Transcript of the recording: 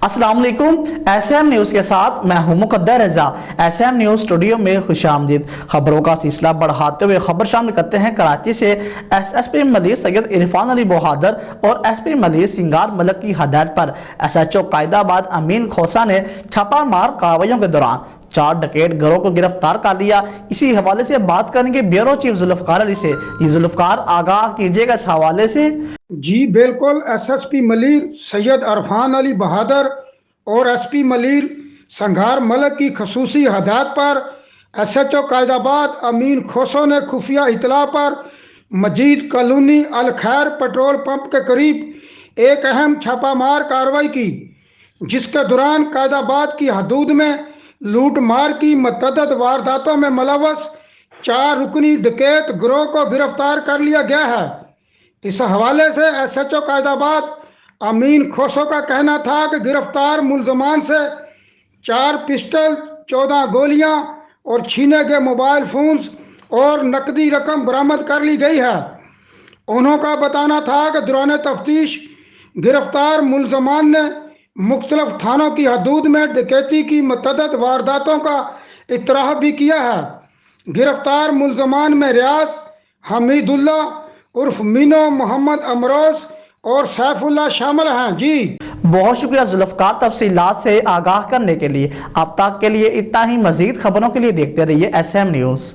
अस्सलाम वालेकुम। SM news के साथ मैं हूं मुकद्दर रजा। SM न्यूज़ स्टूडियो में खुशामदीद। खबरों का सिलसिला बढ़ाते हुए खबर शामिल करते हैं कराची से। SSP मलिक सैयद इरफान अली बहादुर और SP मलिक सिंगार मलक की हदायत पर SHO कायदाबाद अमीन खोसा ने छापा मार कार्रवाइयों के दौरान 4 डकैत गिरोह को गिरफ्तार कर लिया। इसी हवाले से बात करेंगे ब्यूरो चीफ जुल्फकार अली से। जी जुल्फकार, आगाह कीजिएगा इस हवाले से। जी बिल्कुल। SSP मलिक सैयद इरफान अली बहादुर और SP मलिक संघार मलक की खसूसी हदायत पर SHO कायदाबाद अमीन खोसो ने खुफिया इतला पर मजीद कॉलोनी अल खैर पेट्रोल पंप के करीब एक अहम छापामार कार्रवाई की, जिसके दौरान कायदाबाद की हदूद में लूट मार की मतअद्दद वारदातों में मुलव्वस 4 रुकनी डकैत गिरोह को गिरफ्तार कर लिया गया है। इस हवाले से SHO कायदाबाद अमीन खोसो का कहना था कि गिरफ्तार मुलजमान से 4 पिस्टल, 14 गोलियां और छीने गए मोबाइल फोन्स और नकदी रकम बरामद कर ली गई है। उन्हों का बताना था कि दौरान तफ्तीश गिरफ्तार मुलजमान ने मुख्तलिफ थानों की हदूद में डकैती की मतअद्दद वारदातों का इतराफ़ भी किया है। गिरफ्तार मुलजमान में रियाज, हमीदुल्ला उर्फ मीनो, मोहम्मद अमरोज और सैफुल्ला शामिल हैं। जी बहुत शुक्रिया जुल्फकार, तफसीलात से आगाह करने के लिए। अब तक के लिए इतना ही। मजीद खबरों के लिए देखते रहिए SM न्यूज़।